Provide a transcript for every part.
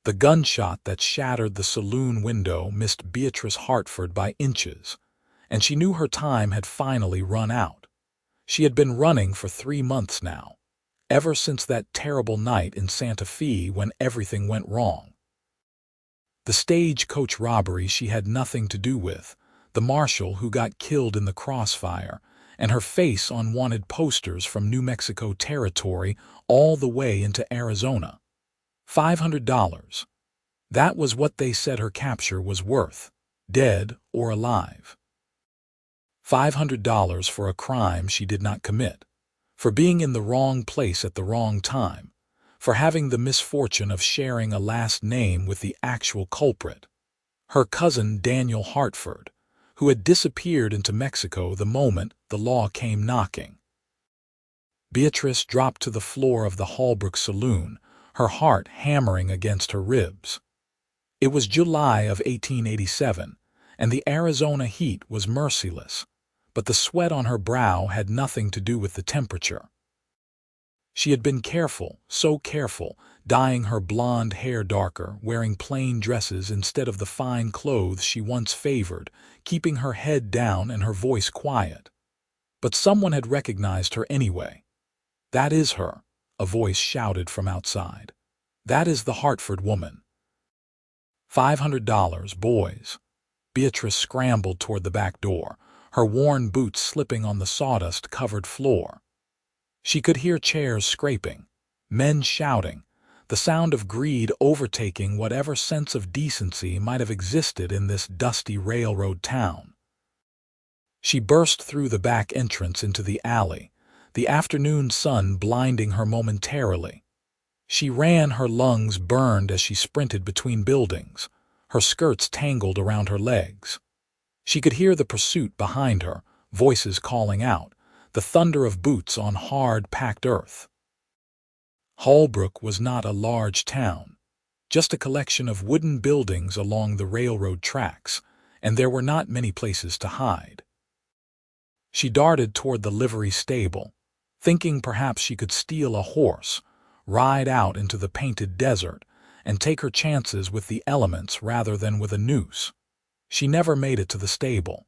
The gunshot that shattered the saloon window missed Beatrice Hartford by inches, and she knew her time had finally run out. She had been running for 3 months now, ever since that terrible night in Santa Fe when everything went wrong. The stagecoach robbery she had nothing to do with, the marshal who got killed in the crossfire, and her face on wanted posters from New Mexico territory all the way into Arizona. $500. That was what they said her capture was worth, dead or alive. $500 for a crime she did not commit, for being in the wrong place at the wrong time, for having the misfortune of sharing a last name with the actual culprit, her cousin Daniel Hartford, who had disappeared into Mexico the moment the law came knocking. Beatrice dropped to the floor of the Hallbrook saloon, her heart hammering against her ribs. It was July of 1887, and the Arizona heat was merciless, but the sweat on her brow had nothing to do with the temperature. She had been careful, so careful, dyeing her blonde hair darker, wearing plain dresses instead of the fine clothes she once favored, keeping her head down and her voice quiet. But someone had recognized her anyway. "That is her," a voice shouted from outside. "That is the Hartford woman." $500, boys. Beatrice scrambled toward the back door, her worn boots slipping on the sawdust-covered floor. She could hear chairs scraping, men shouting, the sound of greed overtaking whatever sense of decency might have existed in this dusty railroad town. She burst through the back entrance into the alley, the afternoon sun blinding her momentarily. She ran, her lungs burned as she sprinted between buildings, her skirts tangled around her legs. She could hear the pursuit behind her, voices calling out, the thunder of boots on hard, packed earth. Hallbrook was not a large town, just a collection of wooden buildings along the railroad tracks, and there were not many places to hide. She darted toward the livery stable, thinking perhaps she could steal a horse, ride out into the painted desert, and take her chances with the elements rather than with a noose. She never made it to the stable.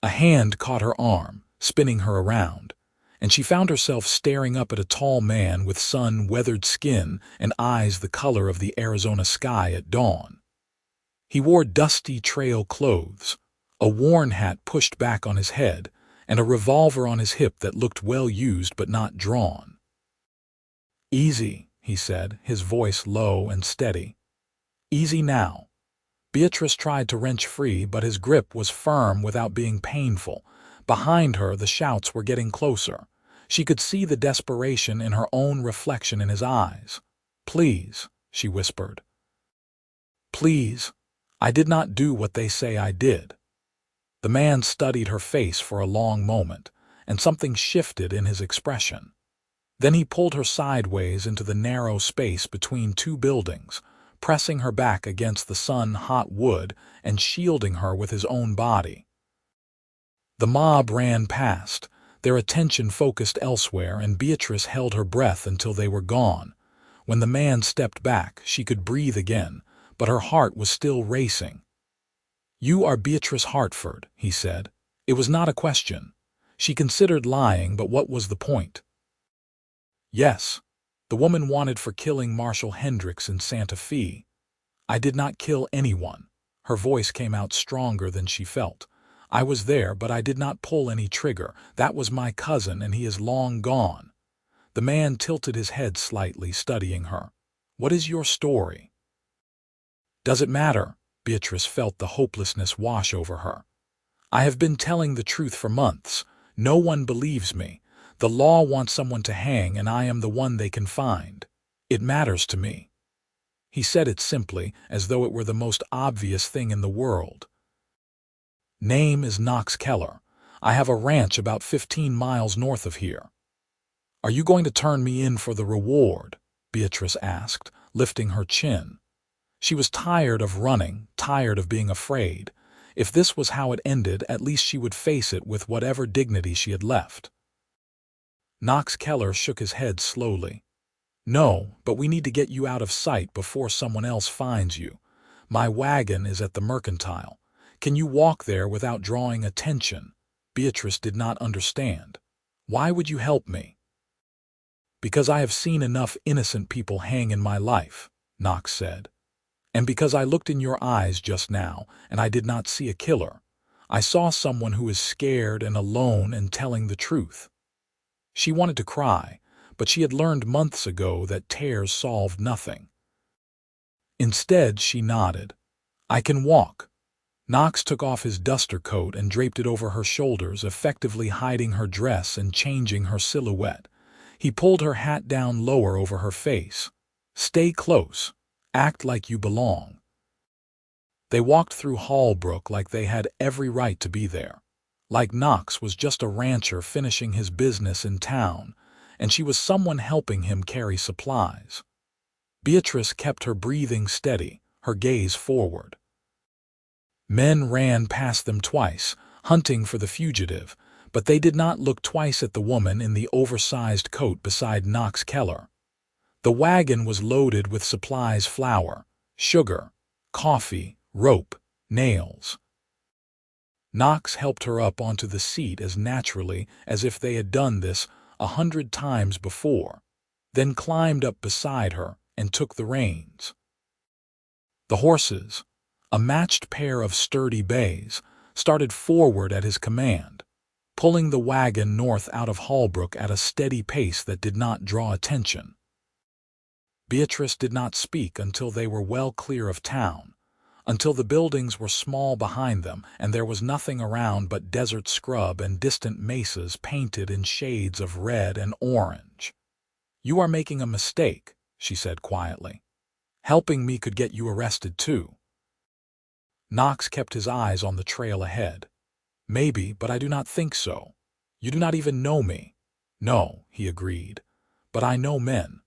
A hand caught her arm, spinning her around, and she found herself staring up at a tall man with sun-weathered skin and eyes the color of the Arizona sky at dawn. He wore dusty trail clothes, a worn hat pushed back on his head, and a revolver on his hip that looked well used but not drawn. "Easy," he said, his voice low and steady. "Easy now." Beatrice tried to wrench free, but his grip was firm without being painful. Behind her, the shouts were getting closer. She could see the desperation in her own reflection in his eyes. "Please," she whispered. "Please. I did not do what they say I did." The man studied her face for a long moment, and something shifted in his expression. Then he pulled her sideways into the narrow space between two buildings, pressing her back against the sun-hot wood and shielding her with his own body. The mob ran past, their attention focused elsewhere, and Beatrice held her breath until they were gone. When the man stepped back, she could breathe again, but her heart was still racing. "You are Beatrice Hartford," he said. It was not a question. She considered lying, but what was the point? "Yes, the woman wanted for killing Marshal Hendricks in Santa Fe. I did not kill anyone." Her voice came out stronger than she felt. "I was there, but I did not pull any trigger. That was my cousin, and he is long gone." The man tilted his head slightly, studying her. "What is your story?" "Does it matter?" Beatrice felt the hopelessness wash over her. "I have been telling the truth for months. No one believes me. The law wants someone to hang, and I am the one they can find. It matters to me." He said it simply, as though it were the most obvious thing in the world. "Name is Knox Keller. I have a ranch about 15 miles north of here." "Are you going to turn me in for the reward?" Beatrice asked, lifting her chin. She was tired of running, tired of being afraid. If this was how it ended, at least she would face it with whatever dignity she had left. Knox Keller shook his head slowly. No, but we need to get you out of sight before someone else finds you. My wagon is at the mercantile. Can you walk there without drawing attention? Beatrice did not understand. Why would you help me? Because I have seen enough innocent people hang in my life, Knox said. And because I looked in your eyes just now, and I did not see a killer. I saw someone who is scared and alone and telling the truth. She wanted to cry, but she had learned months ago that tears solved nothing. Instead, she nodded. I can walk. Knox took off his duster coat and draped it over her shoulders, effectively hiding her dress and changing her silhouette. He pulled her hat down lower over her face. Stay close. Act like you belong. They walked through Hallbrook like they had every right to be there. Like Knox was just a rancher finishing his business in town, and she was someone helping him carry supplies. Beatrice kept her breathing steady, her gaze forward. Men ran past them twice, hunting for the fugitive, but they did not look twice at the woman in the oversized coat beside Knox Keller. The wagon was loaded with supplies: flour, sugar, coffee, rope, nails. Knox helped her up onto the seat as naturally as if they had done this 100 times before, then climbed up beside her and took the reins. The horses, a matched pair of sturdy bays, started forward at his command, pulling the wagon north out of Hallbrook at a steady pace that did not draw attention. Beatrice did not speak until they were well clear of town, until the buildings were small behind them and there was nothing around but desert scrub and distant mesas painted in shades of red and orange. You are making a mistake, she said quietly. Helping me could get you arrested too. Knox kept his eyes on the trail ahead. Maybe, but I do not think so. You do not even know me. No, he agreed. But I know men.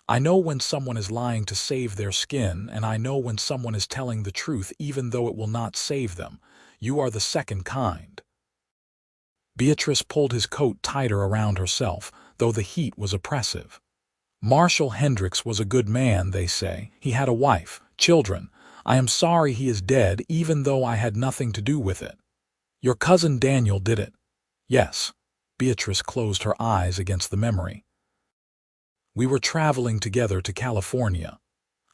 I know when someone is lying to save their skin, and I know when someone is telling the truth even though it will not save them. You are the second kind. Beatrice pulled his coat tighter around herself, though the heat was oppressive. Marshall Hendricks was a good man, they say. He had a wife, children. I am sorry he is dead, even though I had nothing to do with it. Your cousin Daniel did it. Yes. Beatrice closed her eyes against the memory. We were traveling together to California.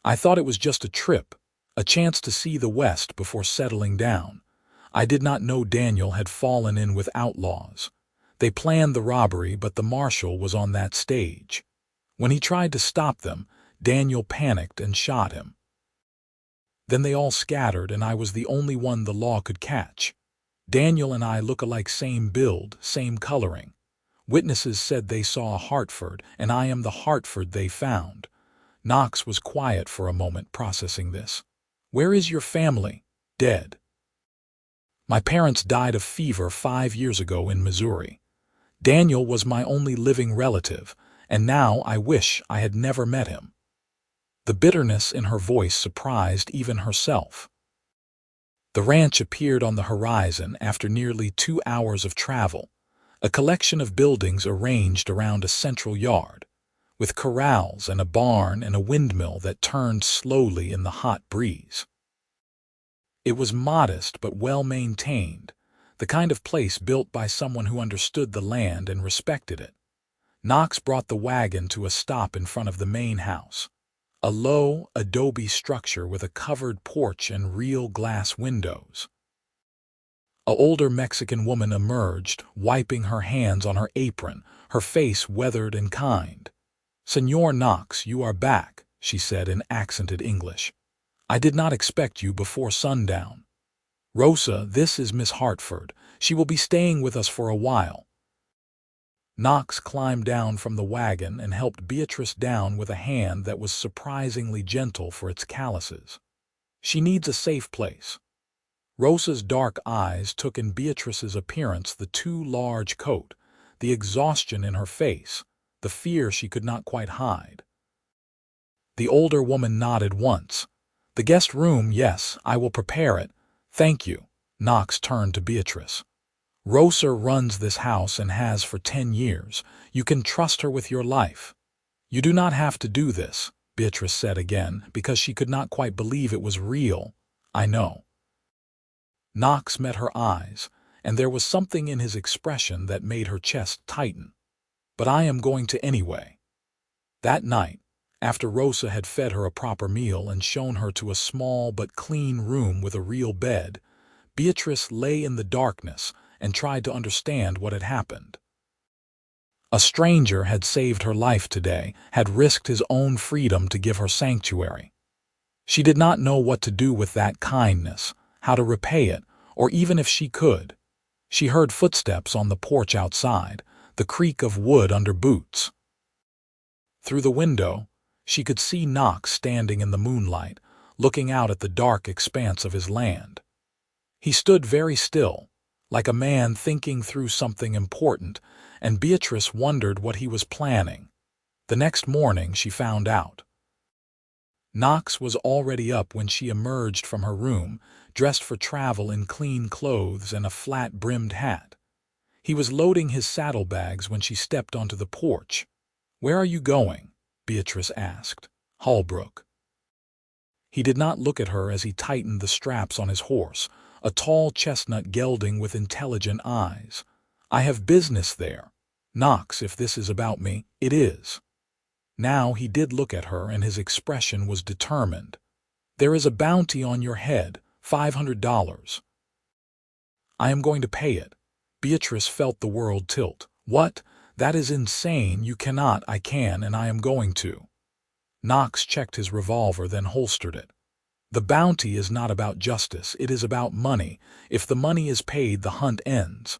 I thought it was just a trip, a chance to see the West before settling down. I did not know Daniel had fallen in with outlaws. They planned the robbery, but the marshal was on that stage. When he tried to stop them, Daniel panicked and shot him. Then they all scattered, and I was the only one the law could catch. Daniel and I look alike, same build, same coloring. Witnesses said they saw a Hartford, and I am the Hartford they found. Knox was quiet for a moment, processing this. Where is your family? Dead. My parents died of fever 5 years ago in Missouri. Daniel was my only living relative, and now I wish I had never met him. The bitterness in her voice surprised even herself. The ranch appeared on the horizon after nearly 2 hours of travel, a collection of buildings arranged around a central yard, with corrals and a barn and a windmill that turned slowly in the hot breeze. It was modest but well-maintained, the kind of place built by someone who understood the land and respected it. Knox brought the wagon to a stop in front of the main house, a low, adobe structure with a covered porch and real glass windows. An older Mexican woman emerged, wiping her hands on her apron, her face weathered and kind. "Señor Knox, you are back," she said in accented English. "I did not expect you before sundown. Rosa, this is Miss Hartford. She will be staying with us for a while." Knox climbed down from the wagon and helped Beatrice down with a hand that was surprisingly gentle for its calluses. "She needs a safe place." Rosa's dark eyes took in Beatrice's appearance, the too large coat, the exhaustion in her face, the fear she could not quite hide. The older woman nodded once. "The guest room, yes, I will prepare it. Thank you." Knox turned to Beatrice. "Rosa runs this house and has for 10 years. You can trust her with your life. "You do not have to do this," Beatrice said again, because she could not quite believe it was real. "I know." Knox met her eyes, and there was something in his expression that made her chest tighten. "But I am going to anyway." That night, after Rosa had fed her a proper meal and shown her to a small but clean room with a real bed, Beatrice lay in the darkness and tried to understand what had happened. A stranger had saved her life today, had risked his own freedom to give her sanctuary. She did not know what to do with that kindness, how to repay it, or even if she could. She heard footsteps on the porch outside, the creak of wood under boots. Through the window, she could see Knox standing in the moonlight, looking out at the dark expanse of his land. He stood very still, like a man thinking through something important, and Beatrice wondered what he was planning. The next morning she found out. Knox was already up when she emerged from her room, dressed for travel in clean clothes and a flat-brimmed hat. He was loading his saddlebags when she stepped onto the porch. "Where are you going?" Beatrice asked. "Holbrook." He did not look at her as he tightened the straps on his horse, a tall chestnut gelding with intelligent eyes. "I have business there. Knox, if this is about me, it is." Now he did look at her, and his expression was determined. "There is a bounty on your head, $500. I am going to pay it." Beatrice felt the world tilt. "What? That is insane. You cannot." "I can, and I am going to." Knox checked his revolver, then holstered it. "The bounty is not about justice. It is about money. If the money is paid, the hunt ends.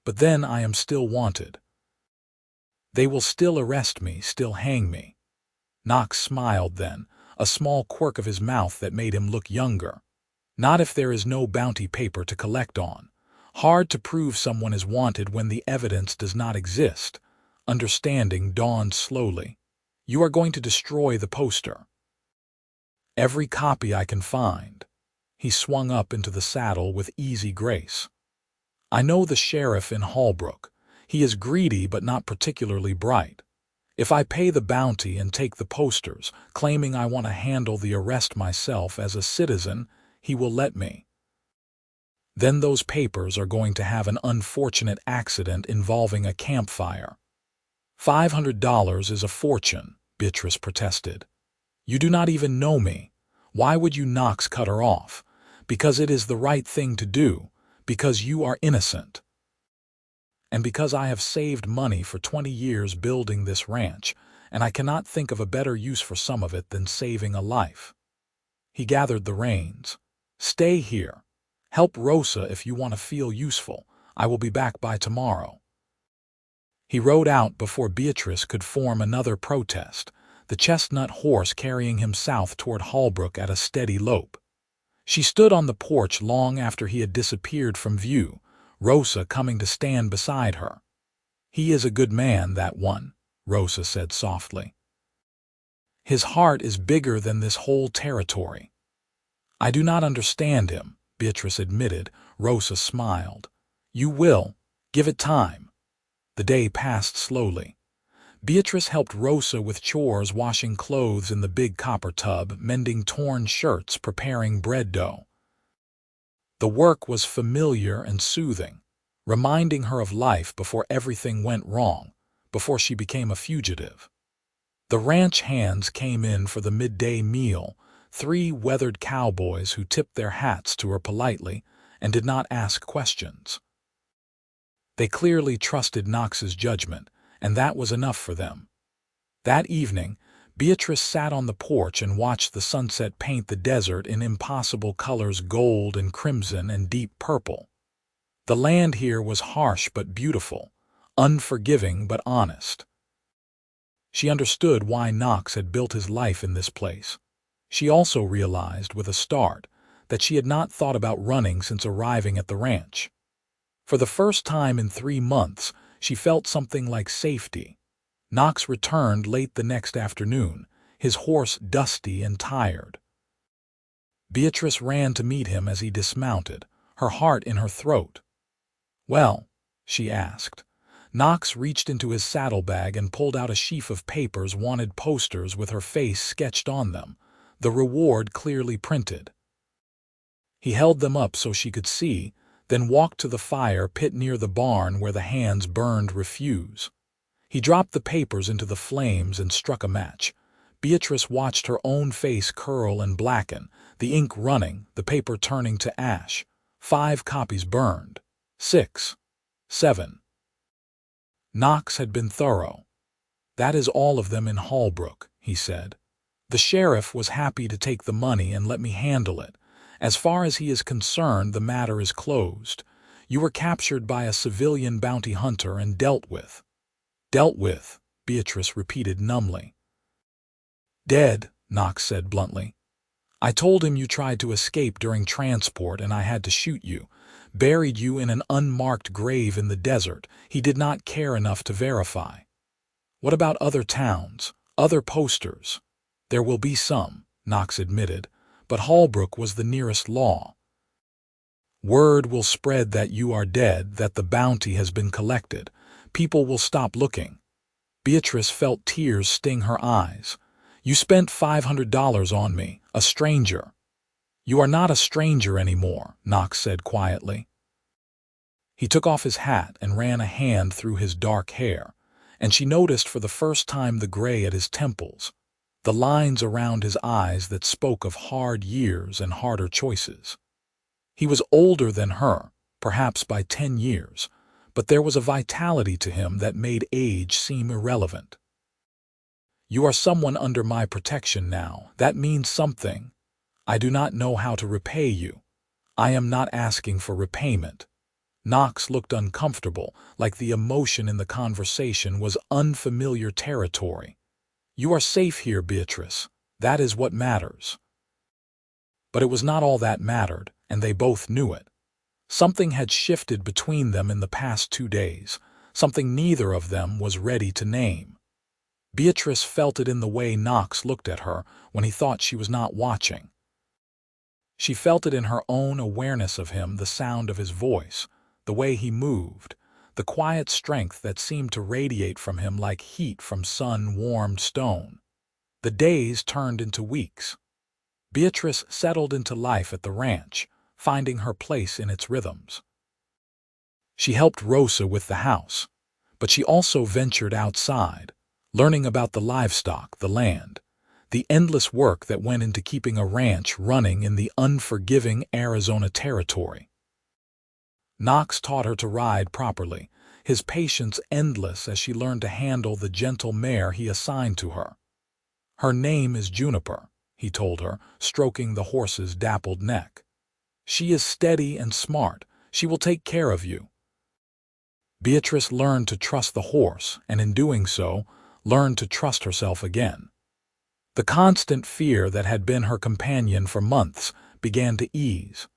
But then I am still wanted. They will still arrest me, still hang me." Knox smiled then, a small quirk of his mouth that made him look younger. "Not if there is no bounty paper to collect on. Hard to prove someone is wanted when the evidence does not exist." Understanding dawned slowly. "You are going to destroy the poster." "Every copy I can find." He swung up into the saddle with easy grace. "I know the sheriff in Holbrook. He is greedy but not particularly bright. If I pay the bounty and take the posters, claiming I want to handle the arrest myself as a citizen, he will let me. Then those papers are going to have an unfortunate accident involving a campfire." $500 is a fortune," Beatrice protested. "You do not even know me. Why would you?" Knox cut her off. "Because it is the right thing to do, because you are innocent. And because I have saved money for 20 years building this ranch, and I cannot think of a better use for some of it than saving a life." He gathered the reins. "Stay here. Help Rosa if you want to feel useful. I will be back by tomorrow." He rode out before Beatrice could form another protest, the chestnut horse carrying him south toward Holbrook at a steady lope. She stood on the porch long after he had disappeared from view, Rosa coming to stand beside her. "He is a good man, that one," Rosa said softly. "His heart is bigger than this whole territory." "I do not understand him," Beatrice admitted. Rosa smiled. "You will. Give it time." The day passed slowly. Beatrice helped Rosa with chores, washing clothes in the big copper tub, mending torn shirts, preparing bread dough. The work was familiar and soothing, reminding her of life before everything went wrong, before she became a fugitive. The ranch hands came in for the midday meal, 3 weathered cowboys who tipped their hats to her politely and did not ask questions. They clearly trusted Knox's judgment, and that was enough for them. That evening, Beatrice sat on the porch and watched the sunset paint the desert in impossible colors, gold and crimson and deep purple. The land here was harsh but beautiful, unforgiving but honest. She understood why Knox had built his life in this place. She also realized, with a start, that she had not thought about running since arriving at the ranch. For the first time in 3 months, she felt something like safety. Knox returned late the next afternoon, his horse dusty and tired. Beatrice ran to meet him as he dismounted, her heart in her throat. "Well?" she asked. Knox reached into his saddlebag and pulled out a sheaf of papers, wanted posters with her face sketched on them, the reward clearly printed. He held them up so she could see, then walked to the fire pit near the barn where the hands burned refuse. He dropped the papers into the flames and struck a match. Beatrice watched her own face curl and blacken, the ink running, the paper turning to ash. 5 copies burned. 6. 7. Knox had been thorough. "That is all of them in Hallbrook," he said. "The sheriff was happy to take the money and let me handle it. As far as he is concerned, the matter is closed. You were captured by a civilian bounty hunter and dealt with." "Dealt with," Beatrice repeated numbly. "Dead," Knox said bluntly. "I told him you tried to escape during transport and I had to shoot you. Buried you in an unmarked grave in the desert. He did not care enough to verify." "What about other towns? Other posters?" "There will be some," Knox admitted, "but Hallbrook was the nearest law. Word will spread that you are dead, that the bounty has been collected. People will stop looking." Beatrice felt tears sting her eyes. "You spent $500 on me, a stranger." "You are not a stranger anymore," Knox said quietly. He took off his hat and ran a hand through his dark hair, and she noticed for the first time the gray at his temples, the lines around his eyes that spoke of hard years and harder choices. He was older than her, perhaps by 10 years, but there was a vitality to him that made age seem irrelevant. "You are someone under my protection now. That means something. I do not know how to repay you. I am not asking for repayment." Knox looked uncomfortable, like the emotion in the conversation was unfamiliar territory. "You are safe here, Beatrice. That is what matters." But it was not all that mattered, and they both knew it. Something had shifted between them in the past 2 days, something neither of them was ready to name. Beatrice felt it in the way Knox looked at her when he thought she was not watching. She felt it in her own awareness of him, the sound of his voice, the way he moved, the quiet strength that seemed to radiate from him like heat from sun-warmed stone. The days turned into weeks. Beatrice settled into life at the ranch, finding her place in its rhythms. She helped Rosa with the house, but she also ventured outside, learning about the livestock, the land, the endless work that went into keeping a ranch running in the unforgiving Arizona territory. Knox taught her to ride properly, his patience endless as she learned to handle the gentle mare he assigned to her. "Her name is Juniper," he told her, stroking the horse's dappled neck. "She is steady and smart. She will take care of you." Beatrice learned to trust the horse, and in doing so, learned to trust herself again. The constant fear that had been her companion for months began to ease.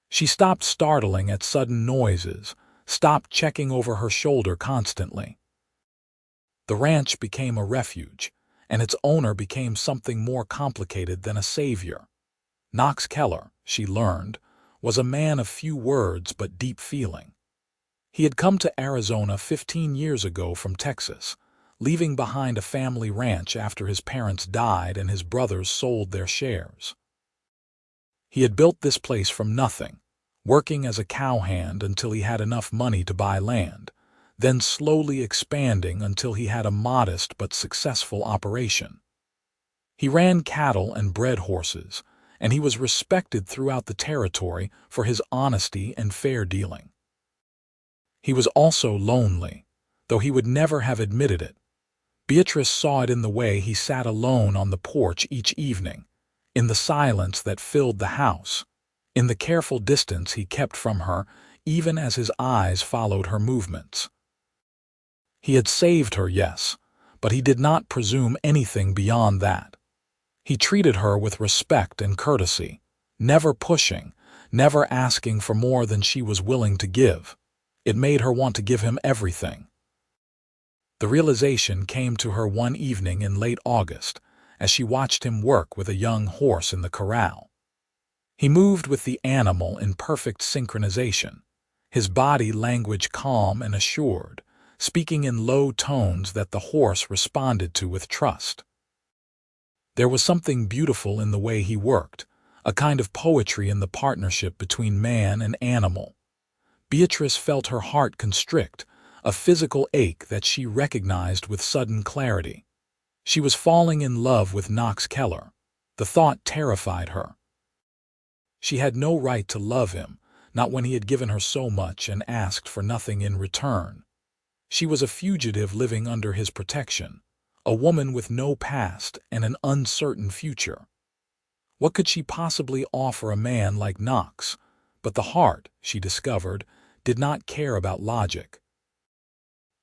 She stopped startling at sudden noises, stopped checking over her shoulder constantly. The ranch became a refuge, and its owner became something more complicated than a savior. Knox Keller, she learned, was a man of few words but deep feeling. He had come to Arizona 15 years ago from Texas, leaving behind a family ranch after his parents died and his brothers sold their shares. He had built this place from nothing, working as a cowhand until he had enough money to buy land, then slowly expanding until he had a modest but successful operation. He ran cattle and bred horses, and he was respected throughout the territory for his honesty and fair dealing. He was also lonely, though he would never have admitted it. Beatrice saw it in the way he sat alone on the porch each evening, in the silence that filled the house, in the careful distance he kept from her even as his eyes followed her movements. He had saved her, yes, but he did not presume anything beyond that. He treated her with respect and courtesy, never pushing, never asking for more than she was willing to give. It made her want to give him everything. The realization came to her one evening in late August, as she watched him work with a young horse in the corral. He moved with the animal in perfect synchronization, his body language calm and assured, speaking in low tones that the horse responded to with trust. There was something beautiful in the way he worked, a kind of poetry in the partnership between man and animal. Beatrice felt her heart constrict, a physical ache that she recognized with sudden clarity. She was falling in love with Knox Keller. The thought terrified her. She had no right to love him, not when he had given her so much and asked for nothing in return. She was a fugitive living under his protection, a woman with no past and an uncertain future. What could she possibly offer a man like Knox? But the heart, she discovered, did not care about logic.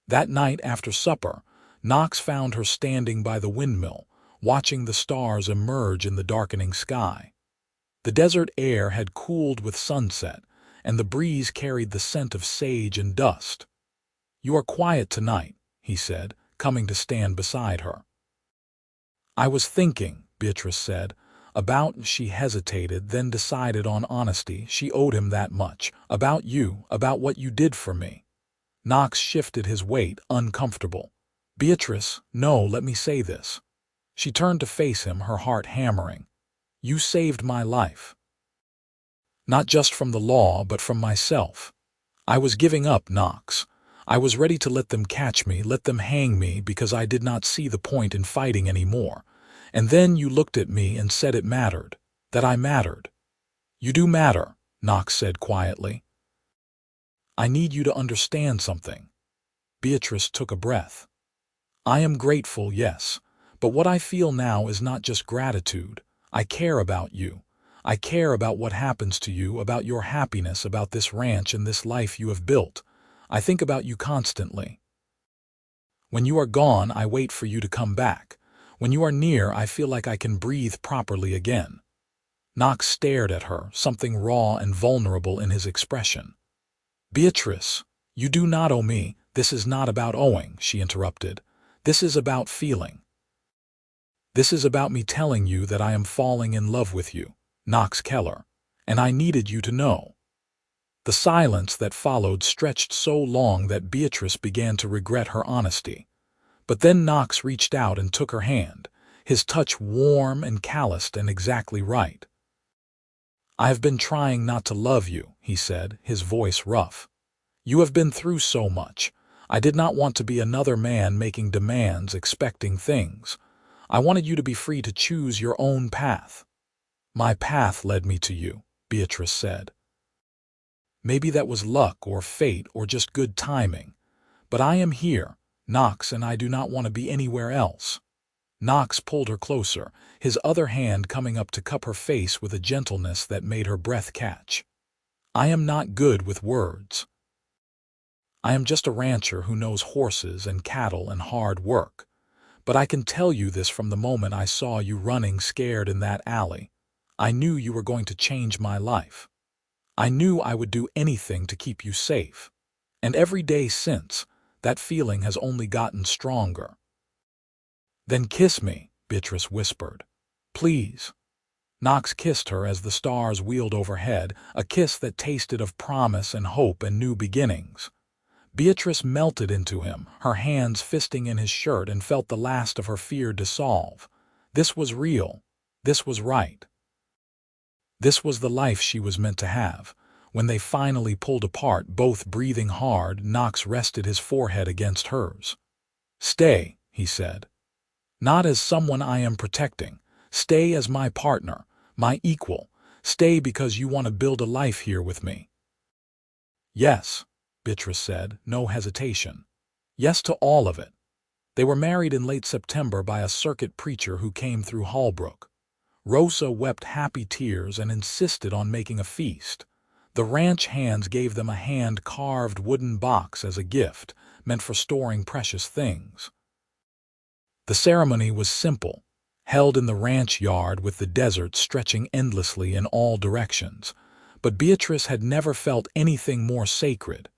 That night after supper, Knox found her standing by the windmill, watching the stars emerge in the darkening sky. The desert air had cooled with sunset, and the breeze carried the scent of sage and dust. "You are quiet tonight," he said, coming to stand beside her. "I was thinking," Beatrice said, "about—" She hesitated, then decided on honesty. She owed him that much. "About you, about what you did for me." Knox shifted his weight, uncomfortable. "Beatrice, no, let me say this." She turned to face him, her heart hammering. "You saved my life. Not just from the law, but from myself. I was giving up, Knox. I was ready to let them catch me, let them hang me, because I did not see the point in fighting anymore. And then you looked at me and said it mattered, that I mattered." "You do matter," Knox said quietly. "I need you to understand something." Beatrice took a breath. "I am grateful, yes, but what I feel now is not just gratitude. I care about you. I care about what happens to you, about your happiness, about this ranch and this life you have built. I think about you constantly. When you are gone, I wait for you to come back. When you are near, I feel like I can breathe properly again." Knox stared at her, something raw and vulnerable in his expression. "Beatrice, you do not owe me." "This is not about owing," she interrupted. "This is about feeling. This is about me telling you that I am falling in love with you, Knox Keller, and I needed you to know." The silence that followed stretched so long that Beatrice began to regret her honesty. But then Knox reached out and took her hand, his touch warm and calloused and exactly right. "I have been trying not to love you," he said, his voice rough. "You have been through so much. I did not want to be another man making demands, expecting things. I wanted you to be free to choose your own path." "My path led me to you," Beatrice said. "Maybe that was luck or fate or just good timing. But I am here, Knox, and I do not want to be anywhere else." Knox pulled her closer, his other hand coming up to cup her face with a gentleness that made her breath catch. "I am not good with words. I am just a rancher who knows horses and cattle and hard work. But I can tell you this from the moment I saw you running scared in that alley. I knew you were going to change my life. I knew I would do anything to keep you safe. And every day since, that feeling has only gotten stronger." "Then kiss me," Beatrice whispered. "Please." Knox kissed her as the stars wheeled overhead, a kiss that tasted of promise and hope and new beginnings. Beatrice melted into him, her hands fisting in his shirt, and felt the last of her fear dissolve. This was real. This was right. This was the life she was meant to have. When they finally pulled apart, both breathing hard, Knox rested his forehead against hers. "Stay," he said. "Not as someone I am protecting. Stay as my partner, my equal. Stay because you want to build a life here with me." "Yes," Beatrice said, no hesitation. "Yes to all of it." They were married in late September by a circuit preacher who came through Holbrook. Rosa wept happy tears and insisted on making a feast. The ranch hands gave them a hand-carved wooden box as a gift, meant for storing precious things. The ceremony was simple, held in the ranch yard with the desert stretching endlessly in all directions. But Beatrice had never felt anything more sacred.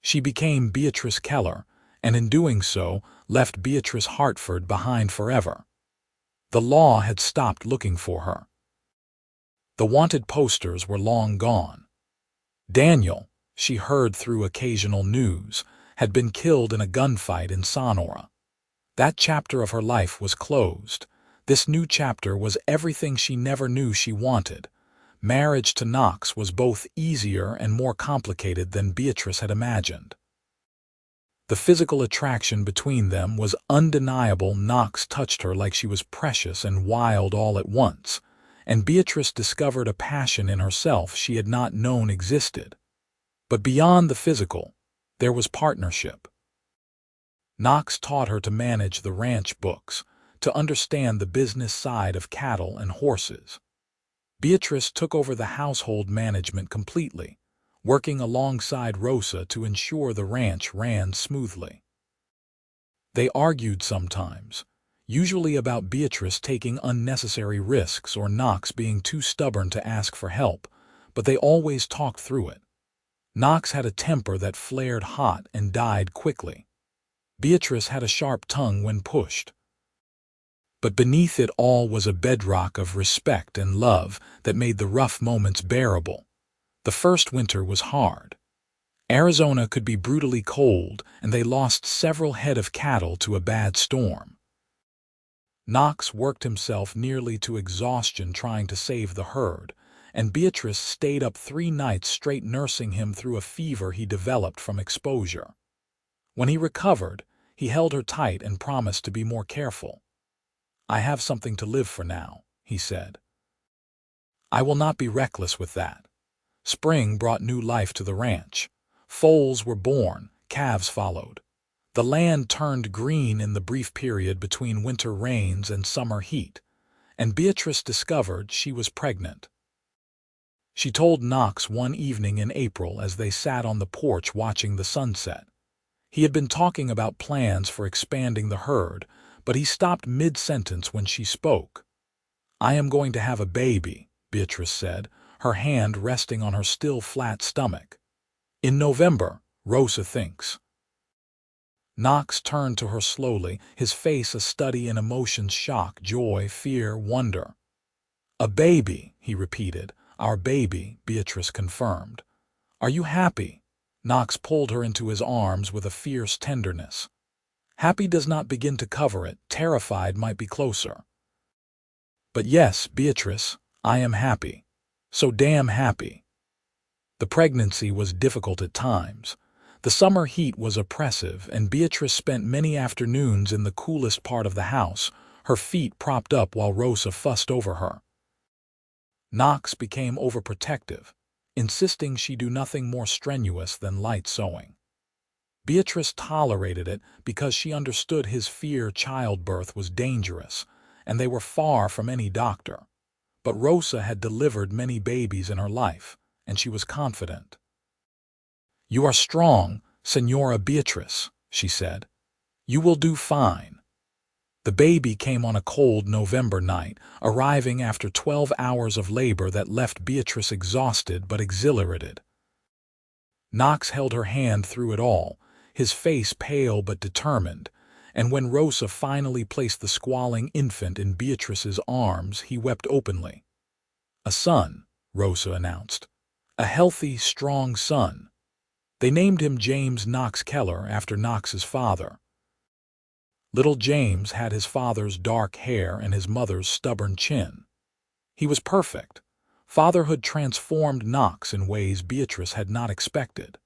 She became Beatrice Keller, and in doing so, left Beatrice Hartford behind forever. The law had stopped looking for her. The wanted posters were long gone. Daniel, she heard through occasional news, had been killed in a gunfight in Sonora. That chapter of her life was closed. This new chapter was everything she never knew she wanted. Marriage to Knox was both easier and more complicated than Beatrice had imagined. The physical attraction between them was undeniable. Knox touched her like she was precious and wild all at once, and Beatrice discovered a passion in herself she had not known existed. But beyond the physical, there was partnership. Knox taught her to manage the ranch books, to understand the business side of cattle and horses. Beatrice took over the household management completely, working alongside Rosa to ensure the ranch ran smoothly. They argued sometimes, usually about Beatrice taking unnecessary risks or Knox being too stubborn to ask for help, but they always talked through it. Knox had a temper that flared hot and died quickly. Beatrice had a sharp tongue when pushed. But beneath it all was a bedrock of respect and love that made the rough moments bearable. The first winter was hard. Arizona could be brutally cold, and they lost several head of cattle to a bad storm. Knox worked himself nearly to exhaustion trying to save the herd, and Beatrice stayed up 3 nights straight nursing him through a fever he developed from exposure. When he recovered, he held her tight and promised to be more careful. "I have something to live for now," he said. "I will not be reckless with that." Spring brought new life to the ranch. Foals were born, calves followed. The land turned green in the brief period between winter rains and summer heat, and Beatrice discovered she was pregnant. She told Knox one evening in April as they sat on the porch watching the sunset. He had been talking about plans for expanding the herd, but he stopped mid-sentence when she spoke. "I am going to have a baby," Beatrice said, her hand resting on her still flat stomach. "In November, Rosa thinks." Knox turned to her slowly, his face a study in emotions: shock, joy, fear, wonder. "A baby," he repeated. "Our baby," Beatrice confirmed. "Are you happy?" Knox pulled her into his arms with a fierce tenderness. Happy does not begin to cover it. Terrified might be closer. "But yes, Beatrice, I am happy. So damn happy." The pregnancy was difficult at times. The summer heat was oppressive, and Beatrice spent many afternoons in the coolest part of the house, her feet propped up while Rosa fussed over her. Knox became overprotective, insisting she do nothing more strenuous than light sewing. Beatrice tolerated it because she understood his fear childbirth was dangerous, and they were far from any doctor. But Rosa had delivered many babies in her life, and she was confident. "You are strong, Senora Beatrice," she said. "You will do fine." The baby came on a cold November night, arriving after 12 hours of labor that left Beatrice exhausted but exhilarated. Knox held her hand through it all, his face pale but determined, and when Rosa finally placed the squalling infant in Beatrice's arms, he wept openly. "A son," Rosa announced. "A healthy, strong son." They named him James Knox Keller after Knox's father. Little James had his father's dark hair and his mother's stubborn chin. He was perfect. Fatherhood transformed Knox in ways Beatrice had not expected.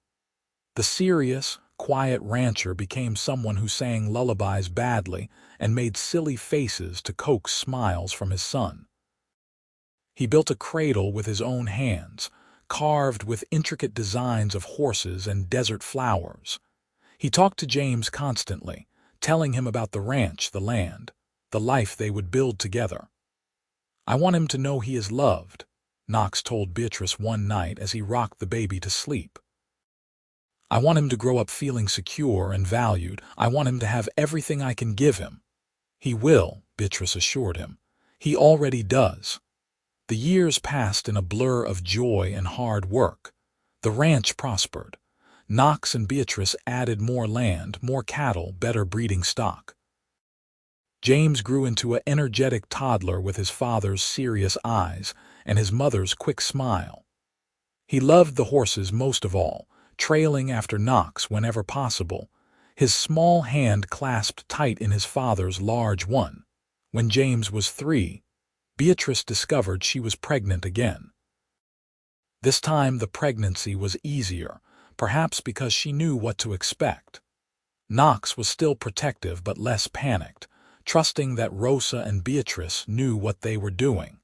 The serious, quiet rancher became someone who sang lullabies badly and made silly faces to coax smiles from his son. He built a cradle with his own hands, carved with intricate designs of horses and desert flowers. He talked to James constantly, telling him about the ranch, the land, the life they would build together. "I want him to know he is loved," Knox told Beatrice one night as he rocked the baby to sleep. "I want him to grow up feeling secure and valued. I want him to have everything I can give him." "He will," Beatrice assured him. "He already does." The years passed in a blur of joy and hard work. The ranch prospered. Knox and Beatrice added more land, more cattle, better breeding stock. James grew into an energetic toddler with his father's serious eyes and his mother's quick smile. He loved the horses most of all, trailing after Knox whenever possible, his small hand clasped tight in his father's large one. When James was 3, Beatrice discovered she was pregnant again. This time the pregnancy was easier, perhaps because she knew what to expect. Knox was still protective but less panicked, trusting that Rosa and Beatrice knew what they were doing.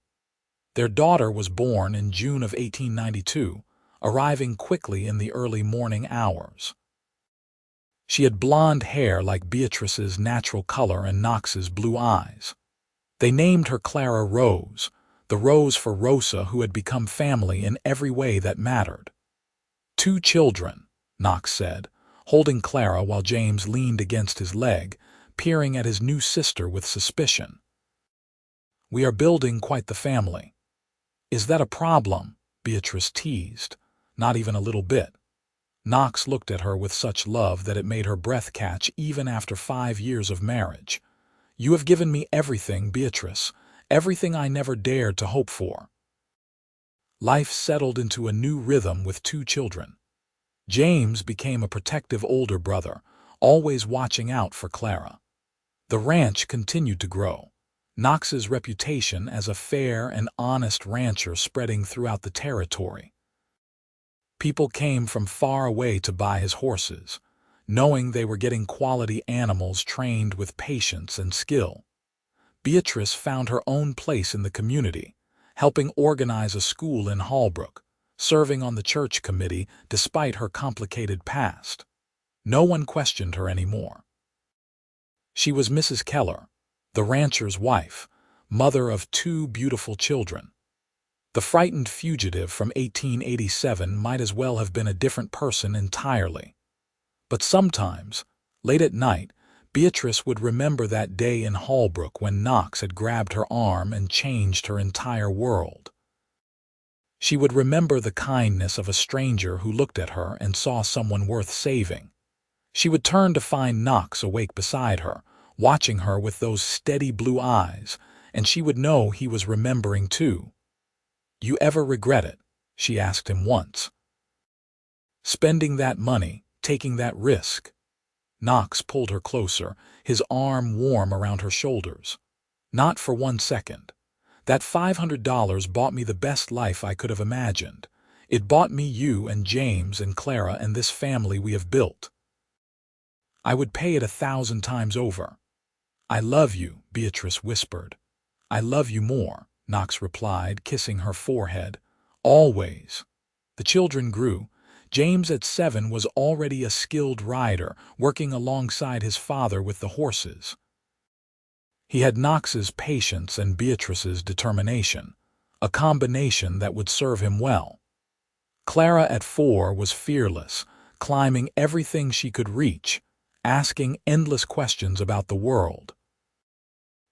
Their daughter was born in June of 1892, arriving quickly in the early morning hours. She had blonde hair like Beatrice's natural color and Knox's blue eyes. They named her Clara Rose, the Rose for Rosa, who had become family in every way that mattered. 2 children, Knox said, holding Clara while James leaned against his leg, peering at his new sister with suspicion. "We are building quite the family." "Is that a problem?" Beatrice teased. "Not even a little bit." Knox looked at her with such love that it made her breath catch even after 5 years of marriage. "You have given me everything, Beatrice, everything I never dared to hope for." Life settled into a new rhythm with 2 children. James became a protective older brother, always watching out for Clara. The ranch continued to grow, Knox's reputation as a fair and honest rancher spreading throughout the territory. People came from far away to buy his horses, knowing they were getting quality animals trained with patience and skill. Beatrice found her own place in the community, helping organize a school in Hallbrook, serving on the church committee despite her complicated past. No one questioned her anymore. She was Mrs. Keller, the rancher's wife, mother of 2 beautiful children. The frightened fugitive from 1887 might as well have been a different person entirely. But sometimes, late at night, Beatrice would remember that day in Hallbrook when Knox had grabbed her arm and changed her entire world. She would remember the kindness of a stranger who looked at her and saw someone worth saving. She would turn to find Knox awake beside her, watching her with those steady blue eyes, and she would know he was remembering too. "You ever regret it?" she asked him once. "Spending that money, taking that risk?" Knox pulled her closer, his arm warm around her shoulders. "Not for 1 second. That $500 bought me the best life I could have imagined. It bought me you and James and Clara and this family we have built. I would pay it 1,000 times over." "I love you," Beatrice whispered. "I love you more," Knox replied, kissing her forehead. "Always." The children grew. James at 7 was already a skilled rider, working alongside his father with the horses. He had Knox's patience and Beatrice's determination, a combination that would serve him well. Clara at 4 was fearless, climbing everything she could reach, asking endless questions about the world.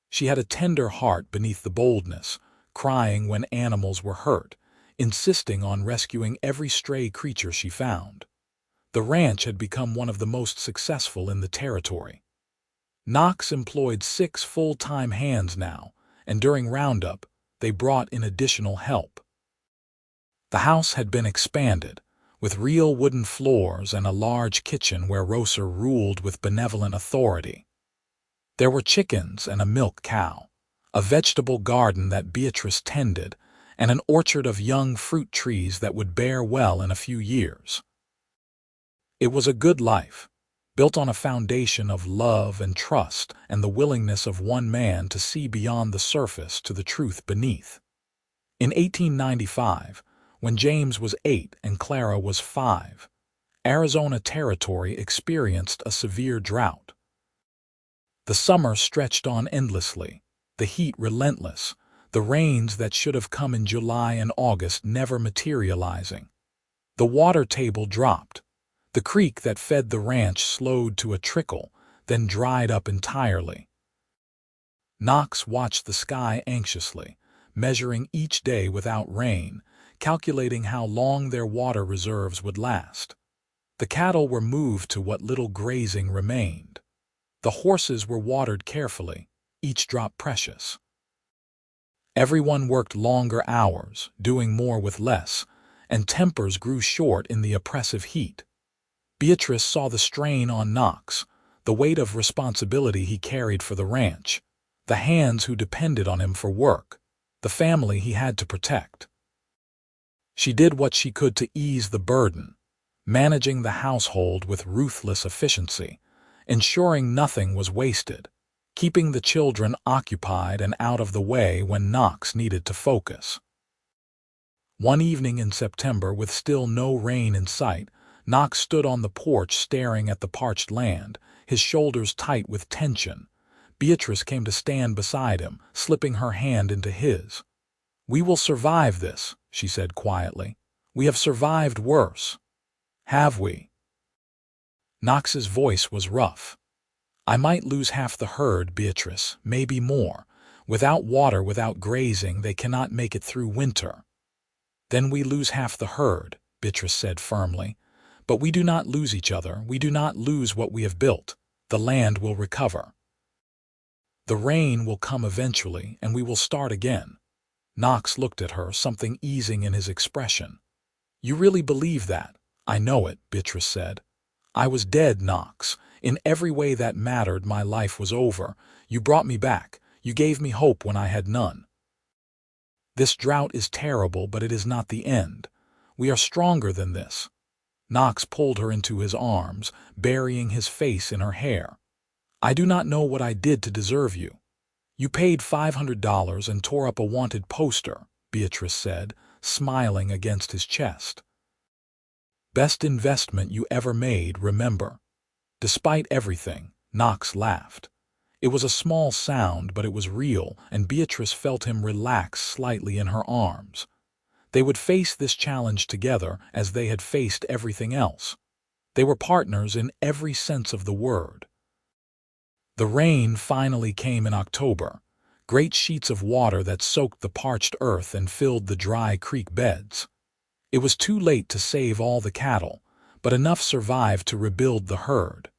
She had a tender heart beneath the boldness, crying when animals were hurt, insisting on rescuing every stray creature she found. The ranch had become one of the most successful in the territory. Knox employed 6 full-time hands now, and during Roundup, they brought in additional help. The house had been expanded, with real wooden floors and a large kitchen where Rosa ruled with benevolent authority. There were chickens and a milk cow, a vegetable garden that Beatrice tended, and an orchard of young fruit trees that would bear well in a few years. It was a good life, built on a foundation of love and trust and the willingness of one man to see beyond the surface to the truth beneath. In 1895, when James was 8 and Clara was 5, Arizona Territory experienced a severe drought. The summer stretched on endlessly, the heat relentless, the rains that should have come in July and August never materializing. The water table dropped. The creek that fed the ranch slowed to a trickle, then dried up entirely. Knox watched the sky anxiously, measuring each day without rain, calculating how long their water reserves would last. The cattle were moved to what little grazing remained. The horses were watered carefully, each drop precious. Everyone worked longer hours, doing more with less, and tempers grew short in the oppressive heat. Beatrice saw the strain on Knox, the weight of responsibility he carried for the ranch, the hands who depended on him for work, the family he had to protect. She did what she could to ease the burden, managing the household with ruthless efficiency, ensuring nothing was wasted, keeping the children occupied and out of the way when Knox needed to focus. One evening in September, with still no rain in sight, Knox stood on the porch staring at the parched land, his shoulders tight with tension. Beatrice came to stand beside him, slipping her hand into his. "We will survive this," she said quietly. "We have survived worse." "Have we?" Knox's voice was rough. "I might lose half the herd, Beatrice, maybe more. Without water, without grazing, they cannot make it through winter." "Then we lose half the herd," Beatrice said firmly. "But we do not lose each other. We do not lose what we have built. The land will recover. The rain will come eventually, and we will start again." Knox looked at her, something easing in his expression. "You really believe that?" "I know it," Beatrice said. "I was dead, Knox. In every way that mattered, my life was over. You brought me back. You gave me hope when I had none. This drought is terrible, but it is not the end. We are stronger than this." Knox pulled her into his arms, burying his face in her hair. "I do not know what I did to deserve you." "You paid $500 and tore up a wanted poster," Beatrice said, smiling against his chest. "Best investment you ever made, remember." Despite everything, Knox laughed. It was a small sound, but it was real, and Beatrice felt him relax slightly in her arms. They would face this challenge together as they had faced everything else. They were partners in every sense of the word. The rain finally came in October, great sheets of water that soaked the parched earth and filled the dry creek beds. It was too late to save all the cattle, but enough survived to rebuild the herd.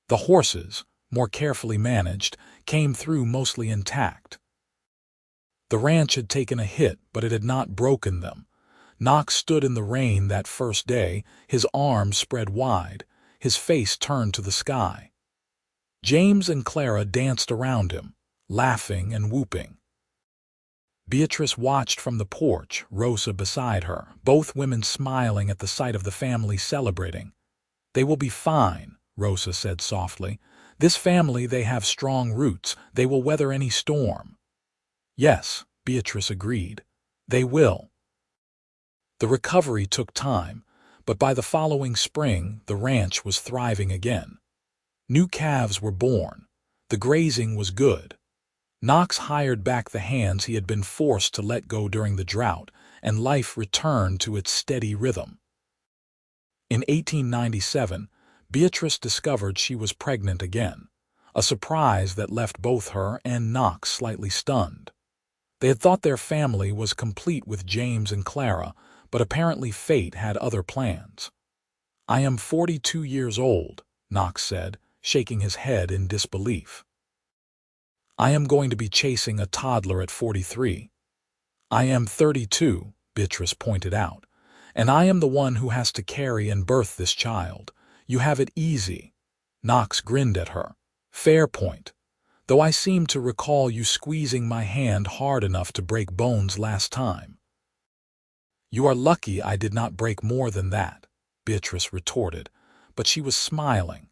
The horses, more carefully managed, came through mostly intact. The ranch had taken a hit, but it had not broken them. Knox stood in the rain that first day, his arms spread wide, his face turned to the sky. James and Clara danced around him, laughing and whooping. Beatrice watched from the porch, Rosa beside her, both women smiling at the sight of the family celebrating. "They will be fine," Rosa said softly. "This family, they have strong roots. They will weather any storm." "Yes," Beatrice agreed. "They will." The recovery took time, but by the following spring, the ranch was thriving again. New calves were born. The grazing was good. Knox hired back the hands he had been forced to let go during the drought, and life returned to its steady rhythm. In 1897, Beatrice discovered she was pregnant again, a surprise that left both her and Knox slightly stunned. They had thought their family was complete with James and Clara, but apparently fate had other plans. "I am 42 years old," Knox said, shaking his head in disbelief. "I am going to be chasing a toddler at 43. "I am 32, Beatrice pointed out, "and I am the one who has to carry and birth this child. You have it easy." Knox grinned at her. "Fair point. Though I seem to recall you squeezing my hand hard enough to break bones last time." "You are lucky I did not break more than that," Beatrice retorted, but she was smiling.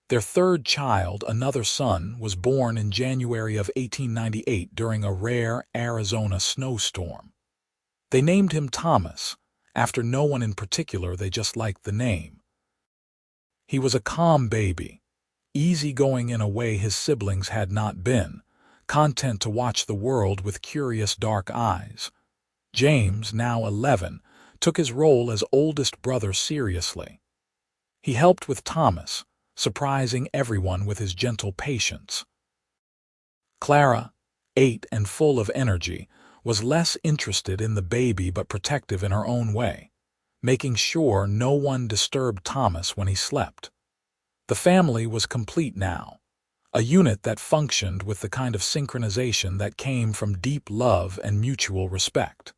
Their third child, another son, was born in January of 1898 during a rare Arizona snowstorm. They named him Thomas, after no one in particular, they just liked the name. He was a calm baby, easygoing in a way his siblings had not been, content to watch the world with curious dark eyes. James, now 11, took his role as oldest brother seriously. He helped with Thomas, surprising everyone with his gentle patience. Clara, 8 and full of energy, was less interested in the baby but protective in her own way, making sure no one disturbed Thomas when he slept. The family was complete now, a unit that functioned with the kind of synchronization that came from deep love and mutual respect.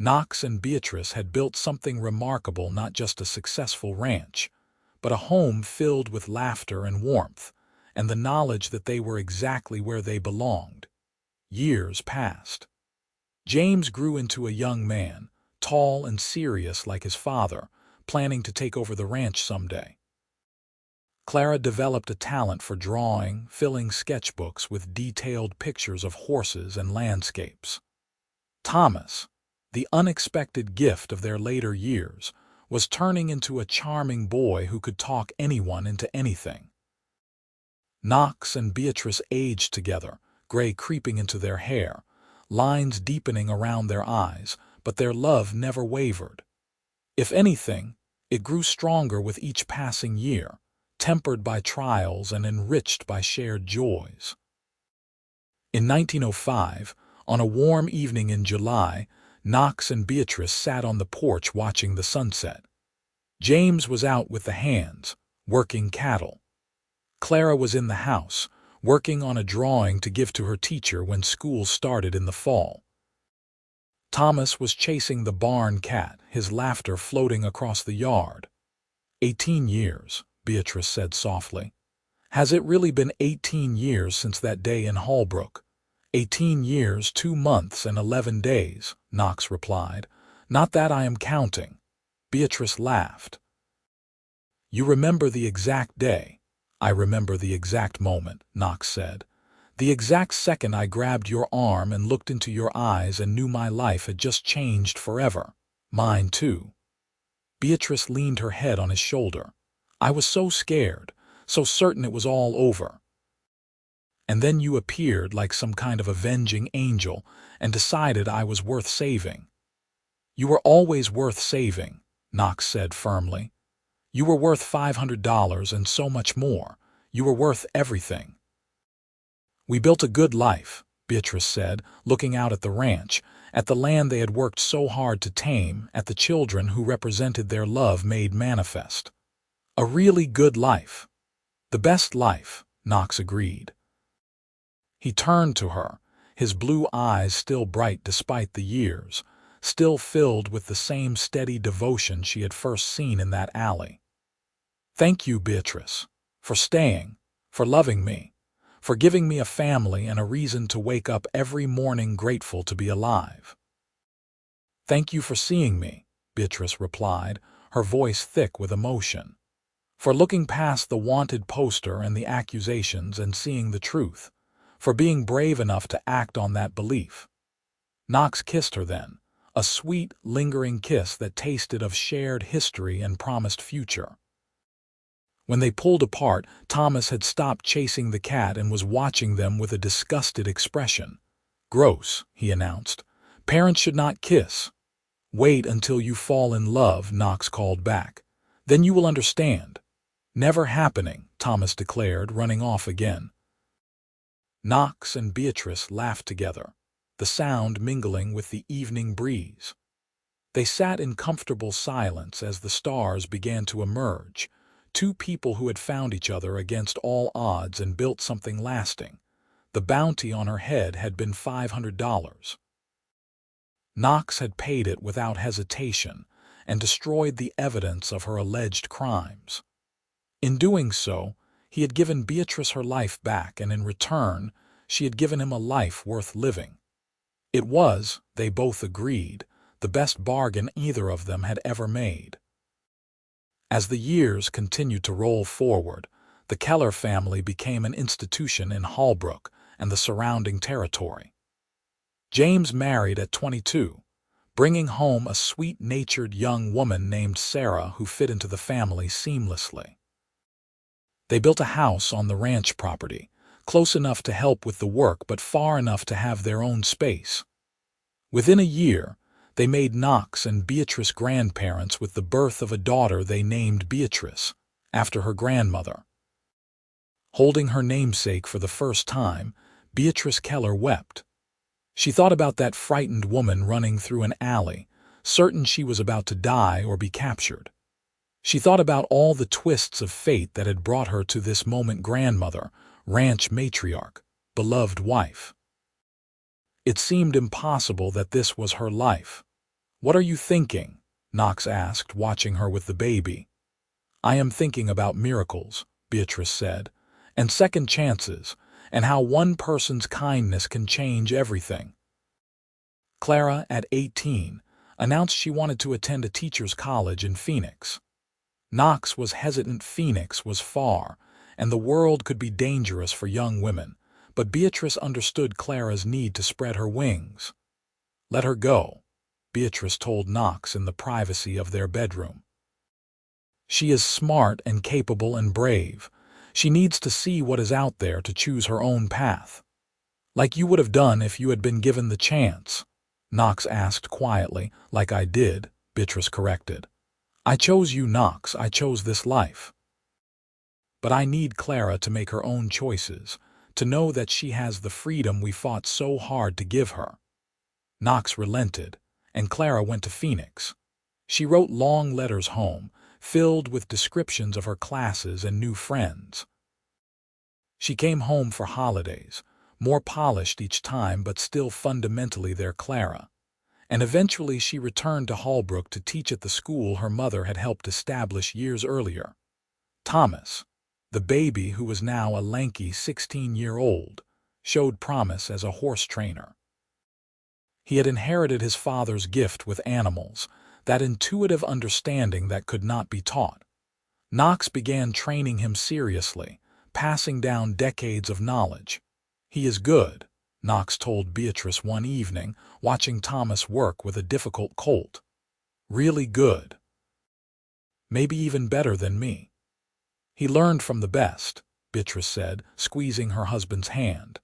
Knox and Beatrice had built something remarkable, not just a successful ranch, but a home filled with laughter and warmth, and the knowledge that they were exactly where they belonged. Years passed. James grew into a young man, tall and serious like his father, planning to take over the ranch someday. Clara developed a talent for drawing, filling sketchbooks with detailed pictures of horses and landscapes. Thomas, the unexpected gift of their later years, was turning into a charming boy who could talk anyone into anything. Knox and Beatrice aged together, gray creeping into their hair, lines deepening around their eyes, but their love never wavered. If anything, it grew stronger with each passing year, tempered by trials and enriched by shared joys. In 1905, on a warm evening in July, Knox and Beatrice sat on the porch watching the sunset. James was out with the hands, working cattle. Clara was in the house, working on a drawing to give to her teacher when school started in the fall. Thomas was chasing the barn cat, his laughter floating across the yard. 18 years, Beatrice said softly. Has it really been 18 years since that day in Holbrook? 18 years, 2 months, and 11 days, Knox replied. Not that I am counting. Beatrice laughed. You remember the exact day. I remember the exact moment, Knox said. The exact second I grabbed your arm and looked into your eyes and knew my life had just changed forever. Mine too. Beatrice leaned her head on his shoulder. I was so scared, so certain it was all over. And then you appeared like some kind of avenging angel and decided I was worth saving. You were always worth saving, Knox said firmly. You were worth $500 and so much more. You were worth everything. We built a good life, Beatrice said, looking out at the ranch, at the land they had worked so hard to tame, at the children who represented their love made manifest. A really good life. The best life, Knox agreed. He turned to her, his blue eyes still bright despite the years, still filled with the same steady devotion she had first seen in that alley. Thank you, Beatrice, for staying, for loving me, for giving me a family and a reason to wake up every morning grateful to be alive. Thank you for seeing me, Beatrice replied, her voice thick with emotion. For looking past the wanted poster and the accusations and seeing the truth, for being brave enough to act on that belief. Knox kissed her then, a sweet, lingering kiss that tasted of shared history and promised future. When they pulled apart, Thomas had stopped chasing the cat and was watching them with a disgusted expression. Gross, he announced. Parents should not kiss. Wait until you fall in love, Knox called back. Then you will understand. Never happening, Thomas declared, running off again. Knox and Beatrice laughed together, the sound mingling with the evening breeze. They sat in comfortable silence as the stars began to emerge, two people who had found each other against all odds and built something lasting. The bounty on her head had been $500. Knox had paid it without hesitation and destroyed the evidence of her alleged crimes. In doing so, he had given Beatrice her life back, and in return, she had given him a life worth living. It was, they both agreed, the best bargain either of them had ever made. As the years continued to roll forward, the Keller family became an institution in Holbrook and the surrounding territory. James married at 22, bringing home a sweet-natured young woman named Sarah who fit into the family seamlessly. They built a house on the ranch property, close enough to help with the work but far enough to have their own space. Within a year, they made Knox and Beatrice grandparents with the birth of a daughter they named Beatrice, after her grandmother. Holding her namesake for the first time, Beatrice Keller wept. She thought about that frightened woman running through an alley, certain she was about to die or be captured. She thought about all the twists of fate that had brought her to this moment: grandmother, ranch matriarch, beloved wife. It seemed impossible that this was her life. "What are you thinking?" Knox asked, watching her with the baby. "I am thinking about miracles," Beatrice said, "and second chances, and how one person's kindness can change everything." Clara, at 18, announced she wanted to attend a teacher's college in Phoenix. Knox was hesitant. Phoenix was far, and the world could be dangerous for young women, but Beatrice understood Clara's need to spread her wings. "Let her go," Beatrice told Knox in the privacy of their bedroom. "She is smart and capable and brave. She needs to see what is out there to choose her own path." "Like you would have done if you had been given the chance," Knox asked quietly. "Like I did," Beatrice corrected. "I chose you, Knox. I chose this life. But I need Clara to make her own choices, to know that she has the freedom we fought so hard to give her." Knox relented, and Clara went to Phoenix. She wrote long letters home, filled with descriptions of her classes and new friends. She came home for holidays, more polished each time but still fundamentally their Clara. And eventually she returned to Holbrook to teach at the school her mother had helped establish years earlier. Thomas, the baby who was now a lanky 16-year-old, showed promise as a horse trainer. He had inherited his father's gift with animals, that intuitive understanding that could not be taught. Knox began training him seriously, passing down decades of knowledge. "He is good," Knox told Beatrice one evening, watching Thomas work with a difficult colt. "Really good. Maybe even better than me." "He learned from the best," Beatrice said, squeezing her husband's hand.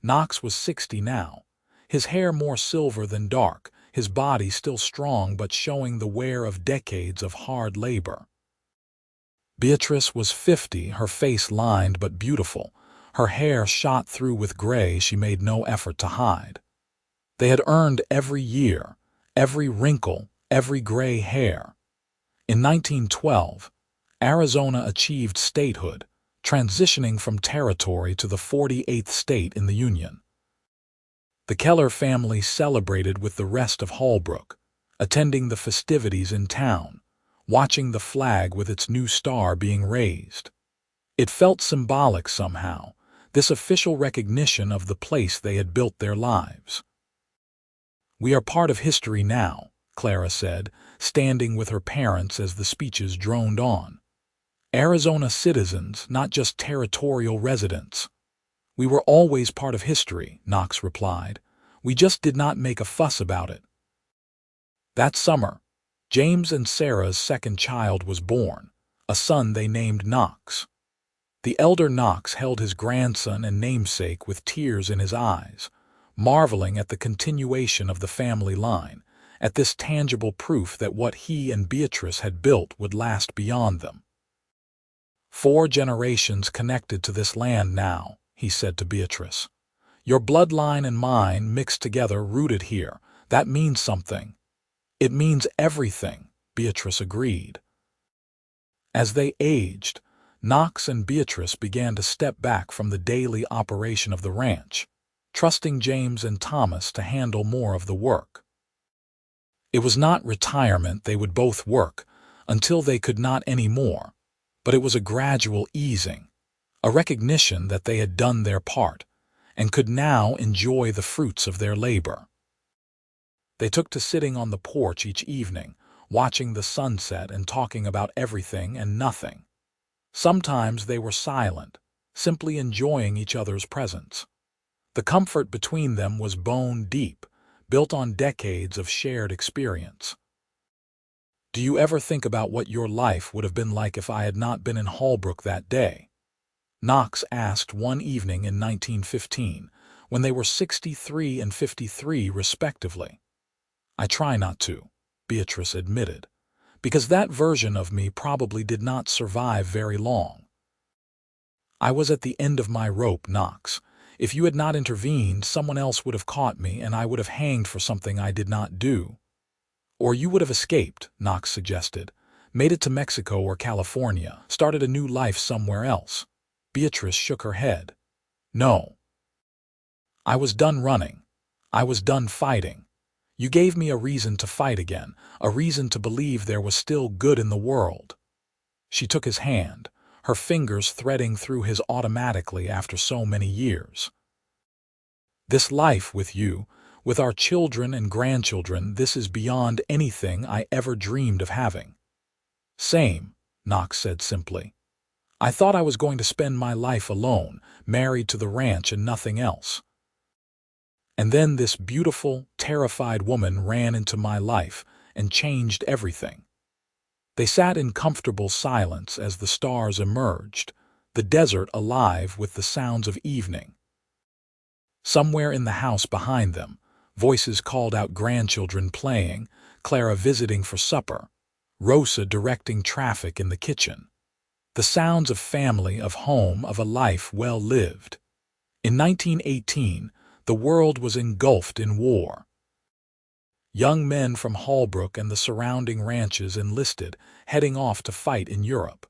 Knox was 60 now, his hair more silver than dark, his body still strong but showing the wear of decades of hard labor. Beatrice was 50, her face lined but beautiful, her hair shot through with gray she made no effort to hide. They had earned every year, every wrinkle, every gray hair. In 1912, Arizona achieved statehood, transitioning from territory to the 48th state in the Union. The Keller family celebrated with the rest of Holbrook, attending the festivities in town, watching the flag with its new star being raised. It felt symbolic somehow, this official recognition of the place they had built their lives. "We are part of history now," Clara said, standing with her parents as the speeches droned on. "Arizona citizens, not just territorial residents." "We were always part of history," Knox replied. "We just did not make a fuss about it." That summer, James and Sarah's second child was born, a son they named Knox. The elder Knox held his grandson and namesake with tears in his eyes, marveling at the continuation of the family line, at this tangible proof that what he and Beatrice had built would last beyond them. "4 generations connected to this land now," he said to Beatrice. "Your bloodline and mine mixed together, rooted here. That means something." "It means everything," Beatrice agreed. As they aged, Knox and Beatrice began to step back from the daily operation of the ranch, trusting James and Thomas to handle more of the work. It was not retirement. They would both work until they could not anymore, but it was a gradual easing, a recognition that they had done their part and could now enjoy the fruits of their labor. They took to sitting on the porch each evening, watching the sunset and talking about everything and nothing. Sometimes they were silent, simply enjoying each other's presence. The comfort between them was bone deep, built on decades of shared experience. "Do you ever think about what your life would have been like if I had not been in Holbrook that day?" Knox asked one evening in 1915, when they were 63 and 53 respectively. "I try not to," Beatrice admitted, "because that version of me probably did not survive very long. I was at the end of my rope, Knox. If you had not intervened, someone else would have caught me and I would have hanged for something I did not do." "Or you would have escaped," Knox suggested, "made it to Mexico or California, started a new life somewhere else." Beatrice shook her head. "No. I was done running. I was done fighting. You gave me a reason to fight again, a reason to believe there was still good in the world." She took his hand, her fingers threading through his automatically after so many years. "This life with you, with our children and grandchildren, this is beyond anything I ever dreamed of having." "Same," Knox said simply. "I thought I was going to spend my life alone, married to the ranch and nothing else. And then this beautiful, terrified woman ran into my life and changed everything." They sat in comfortable silence as the stars emerged, the desert alive with the sounds of evening. Somewhere in the house behind them, voices called out grandchildren playing, Clara visiting for supper, Rosa directing traffic in the kitchen. The sounds of family, of home, of a life well lived. In 1918, the world was engulfed in war. Young men from Holbrook and the surrounding ranches enlisted, heading off to fight in Europe.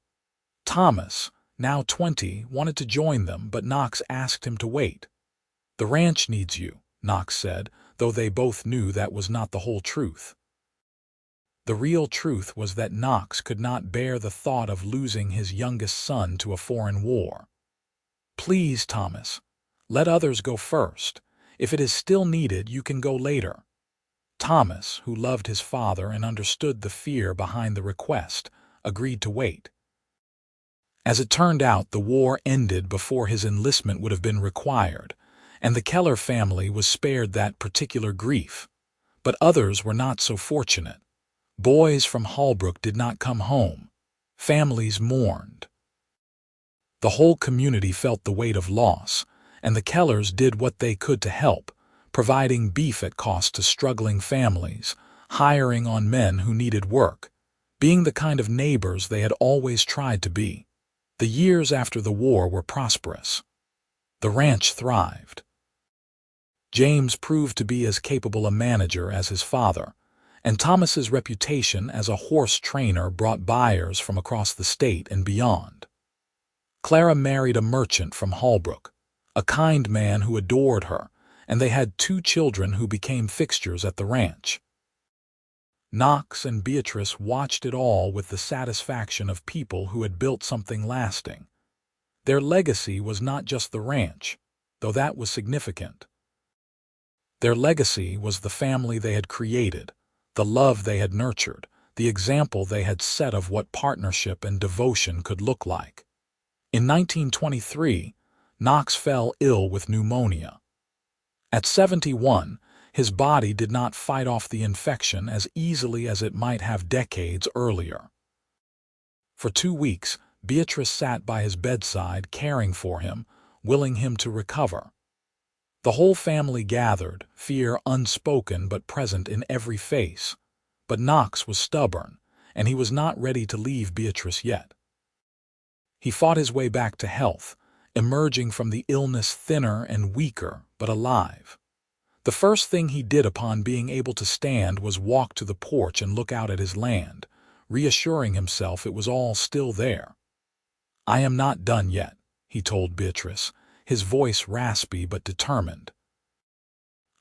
Thomas, now 20, wanted to join them, but Knox asked him to wait. "The ranch needs you," Knox said, though they both knew that was not the whole truth. The real truth was that Knox could not bear the thought of losing his youngest son to a foreign war. "Please, Thomas, let others go first. If it is still needed, you can go later." Thomas, who loved his father and understood the fear behind the request, agreed to wait. As it turned out, the war ended before his enlistment would have been required, and the Keller family was spared that particular grief. But others were not so fortunate. Boys from Holbrook did not come home. Families mourned. The whole community felt the weight of loss, and the Kellers did what they could to help, providing beef at cost to struggling families, hiring on men who needed work, being the kind of neighbors they had always tried to be. The years after the war were prosperous. The ranch thrived. James proved to be as capable a manager as his father, and Thomas's reputation as a horse trainer brought buyers from across the state and beyond. Clara married a merchant from Holbrook, a kind man who adored her, and they had 2 children who became fixtures at the ranch. Knox and Beatrice watched it all with the satisfaction of people who had built something lasting. Their legacy was not just the ranch, though that was significant. Their legacy was the family they had created, the love they had nurtured, the example they had set of what partnership and devotion could look like. In 1923, Knox fell ill with pneumonia. At 71, his body did not fight off the infection as easily as it might have decades earlier. For 2 weeks, Beatrice sat by his bedside caring for him, willing him to recover. The whole family gathered, fear unspoken but present in every face. But Knox was stubborn, and he was not ready to leave Beatrice yet. He fought his way back to health, emerging from the illness thinner and weaker, but alive. The first thing he did upon being able to stand was walk to the porch and look out at his land, reassuring himself it was all still there. "I am not done yet," he told Beatrice, his voice raspy but determined.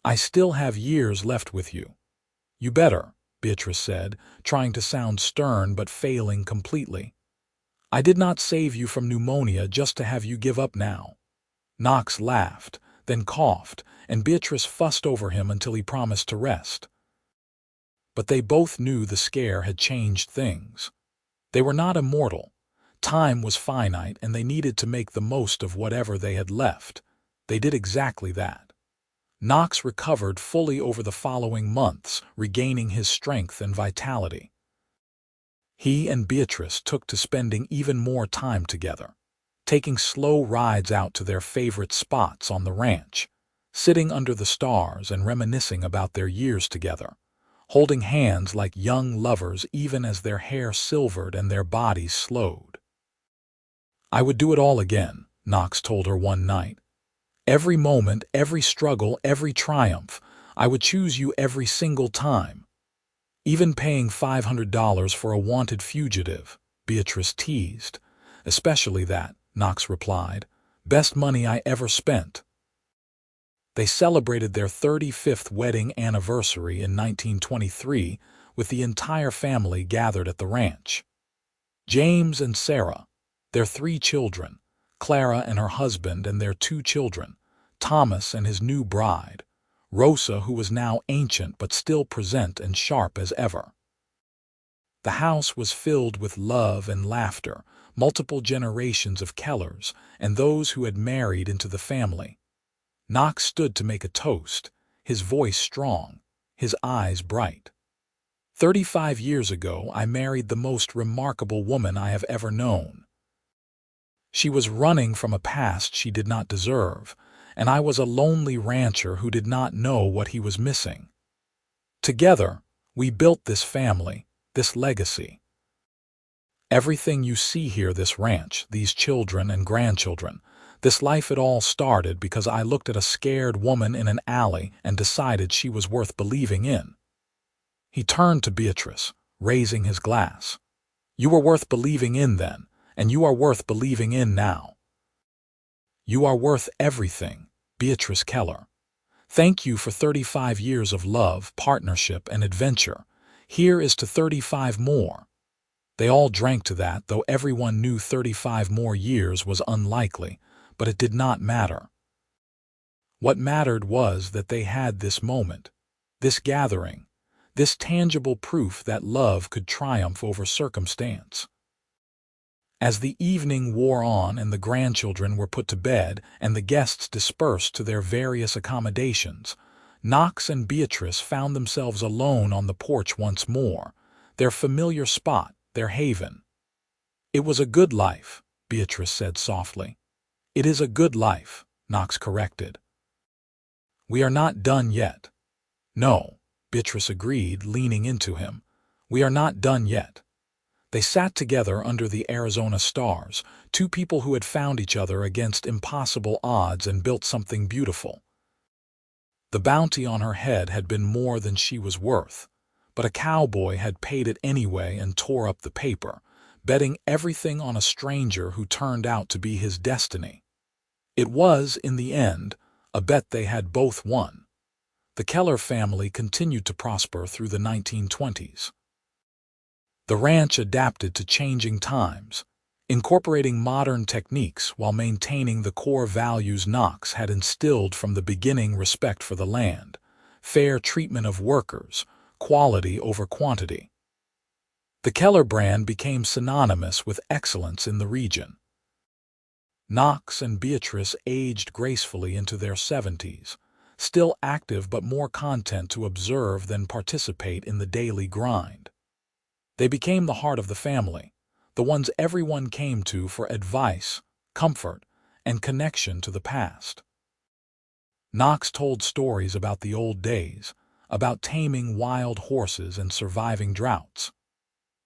"I still have years left with you." "You better," Beatrice said, trying to sound stern but failing completely. "I did not save you from pneumonia just to have you give up now." Knox laughed, then coughed, and Beatrice fussed over him until he promised to rest. But they both knew the scare had changed things. They were not immortal. Time was finite, and they needed to make the most of whatever they had left. They did exactly that. Knox recovered fully over the following months, regaining his strength and vitality. He and Beatrice took to spending even more time together, taking slow rides out to their favorite spots on the ranch, sitting under the stars and reminiscing about their years together, holding hands like young lovers even as their hair silvered and their bodies slowed. "I would do it all again," Knox told her one night. "Every moment, every struggle, every triumph, I would choose you every single time." "Even paying $500 for a wanted fugitive," Beatrice teased. "Especially that," Knox replied. "Best money I ever spent." They celebrated their 35th wedding anniversary in 1923 with the entire family gathered at the ranch. James and Sarah, their 3 children, Clara and her husband and their 2 children, Thomas and his new bride, Rosa, who was now ancient but still present and sharp as ever. The house was filled with love and laughter, multiple generations of Kellers and those who had married into the family. Knox stood to make a toast, his voice strong, his eyes bright. 35 years ago, I married the most remarkable woman I have ever known. She was running from a past she did not deserve, and I was a lonely rancher who did not know what he was missing. Together, we built this family, this legacy. Everything you see here, this ranch, these children and grandchildren, this life, it all started because I looked at a scared woman in an alley and decided she was worth believing in. He turned to Beatrice, raising his glass. You were worth believing in then, and you are worth believing in now. You are worth everything, Beatrice Keller. Thank you for 35 years of love, partnership, and adventure. Here is to 35 more. They all drank to that, though everyone knew 35 more years was unlikely, but it did not matter. What mattered was that they had this moment, this gathering, this tangible proof that love could triumph over circumstance. As the evening wore on and the grandchildren were put to bed and the guests dispersed to their various accommodations, Knox and Beatrice found themselves alone on the porch once more, their familiar spot, their haven. It was a good life, Beatrice said softly. It is a good life, Knox corrected. We are not done yet. No, Beatrice agreed, leaning into him. We are not done yet. They sat together under the Arizona stars, 2 people who had found each other against impossible odds and built something beautiful. The bounty on her head had been more than she was worth, but a cowboy had paid it anyway and tore up the paper, betting everything on a stranger who turned out to be his destiny. It was, in the end, a bet they had both won. The Keller family continued to prosper through the 1920s. The ranch adapted to changing times, incorporating modern techniques while maintaining the core values Knox had instilled from the beginning: respect for the land, fair treatment of workers, quality over quantity. The Keller brand became synonymous with excellence in the region. Knox and Beatrice aged gracefully into their 70s, still active but more content to observe than participate in the daily grind. They became the heart of the family, the ones everyone came to for advice, comfort, and connection to the past. Knox told stories about the old days, about taming wild horses and surviving droughts.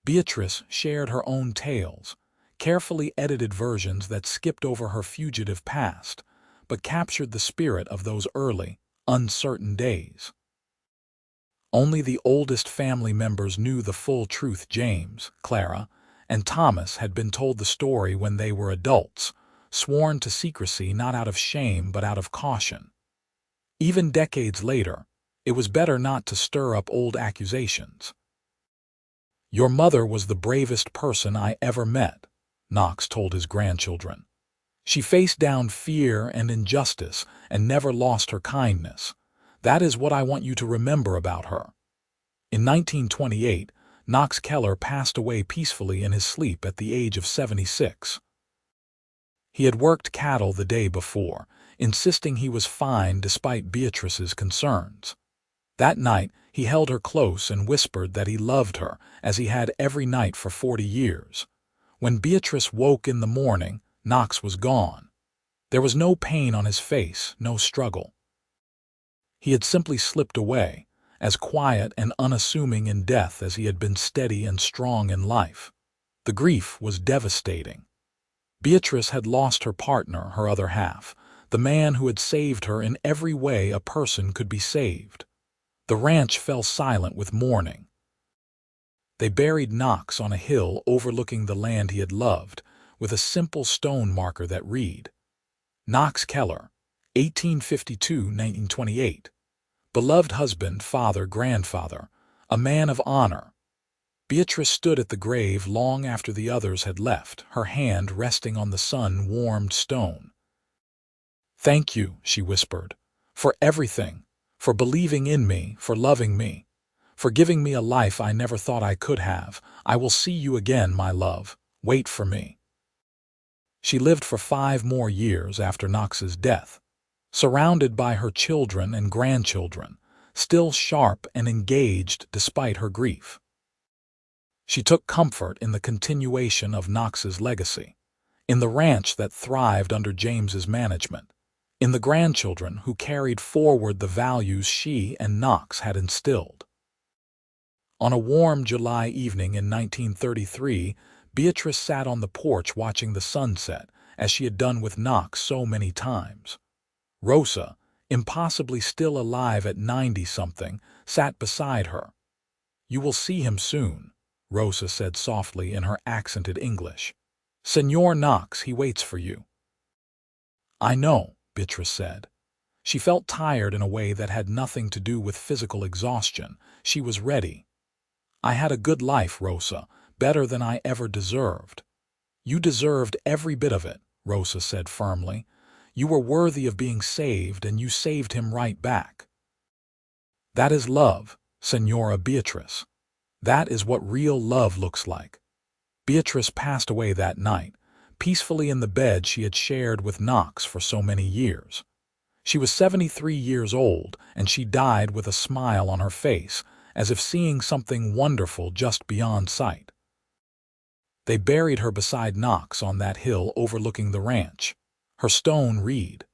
Beatrice shared her own tales, carefully edited versions that skipped over her fugitive past, but captured the spirit of those early, uncertain days. Only the oldest family members knew the full truth. James, Clara, and Thomas had been told the story when they were adults, sworn to secrecy not out of shame but out of caution. Even decades later, it was better not to stir up old accusations. Your mother was the bravest person I ever met, Knox told his grandchildren. She faced down fear and injustice and never lost her kindness. That is what I want you to remember about her. In 1928, Knox Keller passed away peacefully in his sleep at the age of 76. He had worked cattle the day before, insisting he was fine despite Beatrice's concerns. That night, he held her close and whispered that he loved her, as he had every night for 40 years. When Beatrice woke in the morning, Knox was gone. There was no pain on his face, no struggle. He had simply slipped away, as quiet and unassuming in death as he had been steady and strong in life. The grief was devastating. Beatrice had lost her partner, her other half, the man who had saved her in every way a person could be saved. The ranch fell silent with mourning. They buried Knox on a hill overlooking the land he had loved, with a simple stone marker that read, Knox Keller, 1852–1928. Beloved husband, father, grandfather, a man of honor. Beatrice stood at the grave long after the others had left, her hand resting on the sun-warmed stone. "Thank you," she whispered, "for everything, for believing in me, for loving me, for giving me a life I never thought I could have. I will see you again, my love. Wait for me." She lived for 5 more years after Knox's death, surrounded by her children and grandchildren, still sharp and engaged despite her grief. She took comfort in the continuation of Knox's legacy, in the ranch that thrived under James's management, in the grandchildren who carried forward the values she and Knox had instilled. On a warm July evening in 1933, Beatrice sat on the porch watching the sunset, as she had done with Knox so many times. Rosa, impossibly still alive at 90-something, sat beside her. "You will see him soon," Rosa said softly in her accented English. "Señor Knox, he waits for you." "I know," Beatrice said. She felt tired in a way that had nothing to do with physical exhaustion. She was ready. "I had a good life, Rosa, better than I ever deserved." "You deserved every bit of it," Rosa said firmly. "You were worthy of being saved, and you saved him right back." "That is love, Señora Beatrice. That is what real love looks like." Beatrice passed away that night, peacefully in the bed she had shared with Knox for so many years. She was 73 years old, and she died with a smile on her face, as if seeing something wonderful just beyond sight. They buried her beside Knox on that hill overlooking the ranch. Her stone read,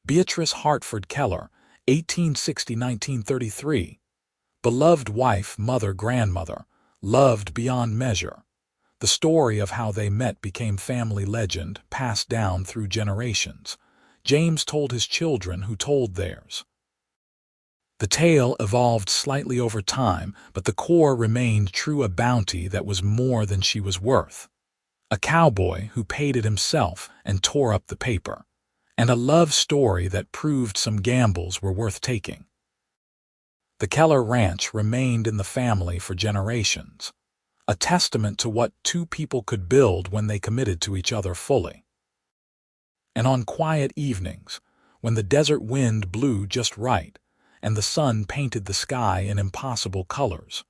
"Beatrice Hartford Keller, 1860–1933. Beloved wife, mother, grandmother, loved beyond measure." The story of how they met became family legend, passed down through generations. James told his children, who told theirs. The tale evolved slightly over time, but the core remained true: a bounty that was more than she was worth, a cowboy who paid it himself and tore up the paper, and a love story that proved some gambles were worth taking. The Keller Ranch remained in the family for generations, a testament to what two people could build when they committed to each other fully. And on quiet evenings, when the desert wind blew just right, and the sun painted the sky in impossible colors,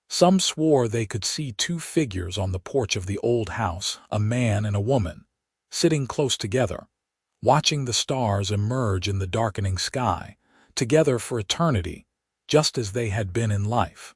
some swore they could see 2 figures on the porch of the old house, a man and a woman, sitting close together, watching the stars emerge in the darkening sky, together for eternity, just as they had been in life.